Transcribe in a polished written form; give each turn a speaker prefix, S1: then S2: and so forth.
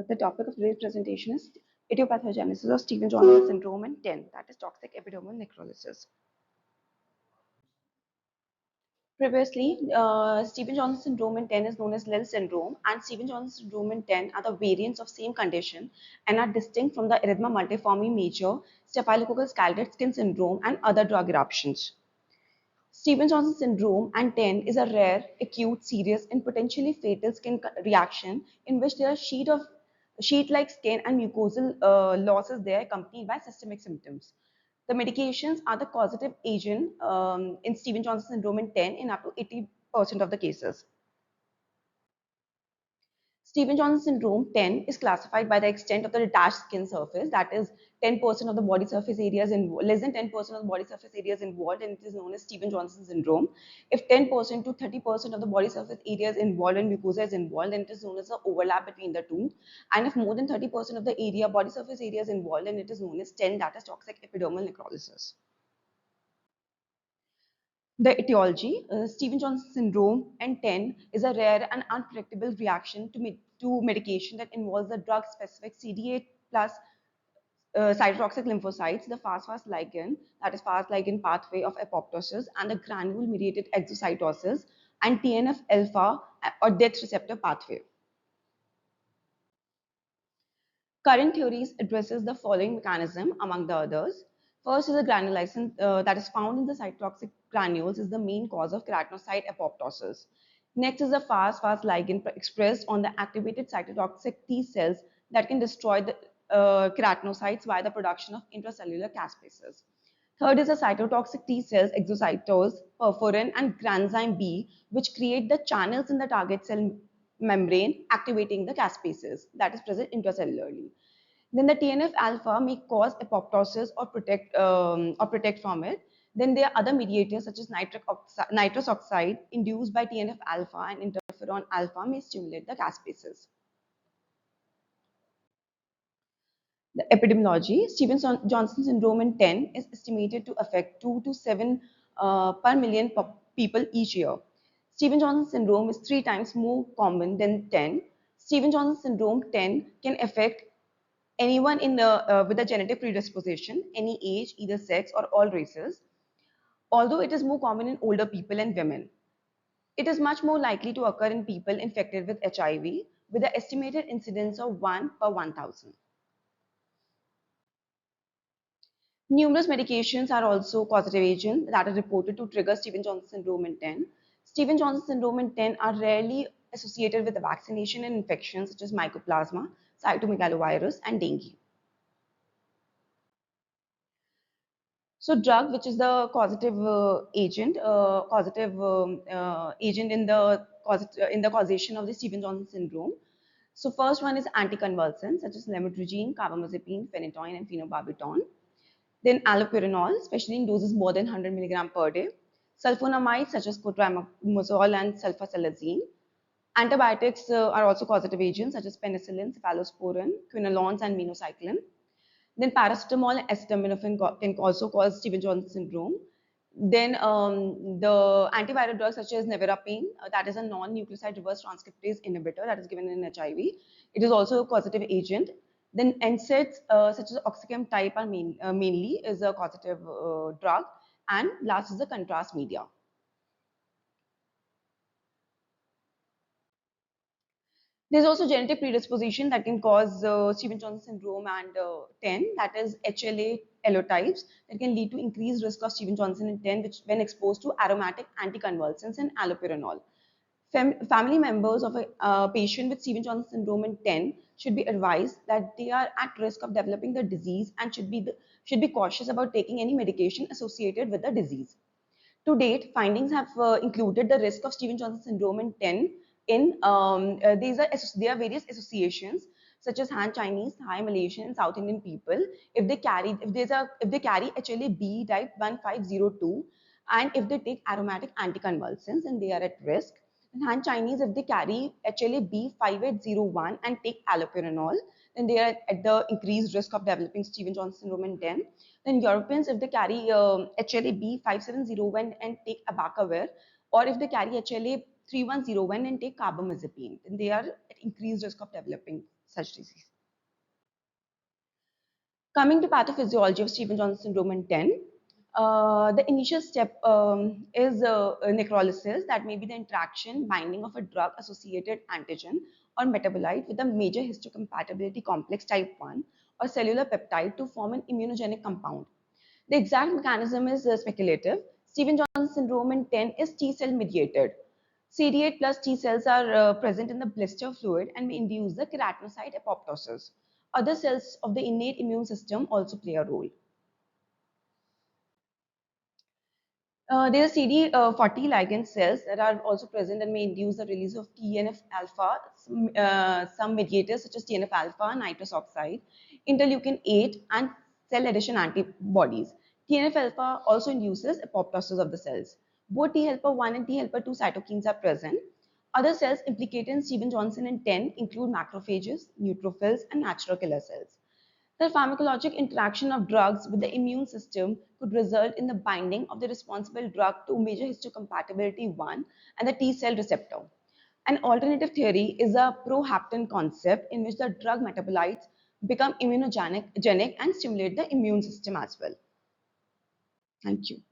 S1: The topic of today's presentation is Etiopathogenesis of Stevens-Johnson syndrome and 10, that is toxic epidermal necrolysis. Previously, Stevens-Johnson syndrome in 10 is known as Lille syndrome, and Stevens-Johnson syndrome in 10 are the variants of same condition and are distinct from the erythema multiforme major, staphylococcal scalded skin syndrome, and other drug eruptions. Stevens-Johnson syndrome and 10 is a rare, acute, serious, and potentially fatal skin reaction in which there are sheet-like skin and mucosal losses there accompanied by systemic symptoms. The medications are the causative agent in Stevens-Johnson syndrome in 10 in up to 80% of the cases. Stevens-Johnson syndrome 10 is classified by the extent of the detached skin surface, that is 10% of the body surface areas less than 10% of the body surface areas involved, and it is known as Stevens-Johnson syndrome. If 10% to 30% of the body surface areas involved and mucosa is involved, then it is known as the overlap between the two. And if more than 30% of the body surface areas involved, then it is known as 10, that is toxic epidermal necrolysis. The etiology, Stevens-Johnson syndrome and 10 is a rare and unpredictable reaction to medication that involves the drug-specific CD8 plus cytotoxic lymphocytes, the fast ligand, that is fast ligand pathway of apoptosis, and the granule-mediated exocytosis, and TNF-alpha or death receptor pathway. Current theories addresses the following mechanism among the others. First is the granulysin that is found in the cytotoxic granules is the main cause of keratinocyte apoptosis. Next is the fast ligand expressed on the activated cytotoxic T cells that can destroy the keratinocytes via the production of intracellular caspases. Third is the cytotoxic T cells, exocytose, perforin, and granzyme B, which create the channels in the target cell membrane, activating the caspases that is present intracellularly. Then the TNF-alpha may cause apoptosis or protect from it. Then there are other mediators such as nitrous oxide induced by TNF-alpha and interferon alpha may stimulate the caspases. The epidemiology, Stevens-Johnson syndrome in 10 is estimated to affect 2 to 7 per million people each year. Stevens-Johnson syndrome is 3 times more common than 10. Stevens-Johnson syndrome 10 can affect anyone with a genetic predisposition, any age, either sex or all races, although it is more common in older people and women. It is much more likely to occur in people infected with HIV, with an estimated incidence of 1 per 1,000. Numerous medications are also causative agents that are reported to trigger Stevens-Johnson syndrome in 10. Stevens-Johnson syndrome in 10 are rarely associated with the vaccination and infections such as mycoplasma, cytomegalovirus, and dengue. So drug, which is the causative agent in the causation of the Stevens-Johnson syndrome. So first one is anticonvulsants such as lamotrigine, carbamazepine, phenytoin, and phenobarbital. Then allopurinol, especially in doses more than 100 milligram per day. Sulfonamides such as cotrimazole and sulfasalazine. Antibiotics are also causative agents such as penicillin, cephalosporin, quinolones, and minocycline. Then paracetamol and acetaminophen can also cause Stevens-Johnson syndrome. Then the antiviral drugs such as nevirapine, that is a non-nucleoside reverse transcriptase inhibitor that is given in HIV. It is also a causative agent. Then NSAIDs such as oxychem type are mainly is a causative drug. And last is the contrast media. There's also genetic predisposition that can cause Stevens-Johnson syndrome and 10, that is HLA allotypes that can lead to increased risk of Stevens-Johnson in 10 when exposed to aromatic anticonvulsants and allopurinol. Family members of a patient with Stevens-Johnson syndrome in 10 should be advised that they are at risk of developing the disease and should be cautious about taking any medication associated with the disease. To date, findings have included the risk of Stevens-Johnson syndrome in 10 there are various associations such as Han Chinese, Thai, Malaysian, and South Indian people if they carry HLA-B type 1502 and if they take aromatic anticonvulsants, and they are at risk. And Han Chinese, if they carry HLA-B 5801 and take allopurinol, then they are at the increased risk of developing Stevens-Johnson syndrome in 10. Then Europeans, if they carry HLA-B 5701 and take abacavir, or if they carry HLA 3101 and take carbamazepine, then they are at increased risk of developing such disease. Coming to pathophysiology of Stevens-Johnson syndrome in 10, the initial step is necrolysis, that may be the interaction binding of a drug associated antigen or metabolite with a major histocompatibility complex type 1 or cellular peptide to form an immunogenic compound. The exact mechanism is speculative. Stevens-Johnson syndrome in 10 is T cell mediated. CD8 plus T cells are present in the blister fluid and may induce the keratinocyte apoptosis. Other cells of the innate immune system also play a role. There are CD40 ligand cells that are also present and may induce the release of TNF alpha, some mediators such as TNF alpha, nitrous oxide, interleukin 8, and cell adhesion antibodies. TNF alpha also induces apoptosis of the cells. Both T helper 1 and T helper 2 cytokines are present. Other cells implicated in Stevens-Johnson and 10 include macrophages, neutrophils, and natural killer cells. The pharmacologic interaction of drugs with the immune system could result in the binding of the responsible drug to major histocompatibility 1 and the T cell receptor. An alternative theory is a prohaptin concept in which the drug metabolites become immunogenic and stimulate the immune system as well. Thank you.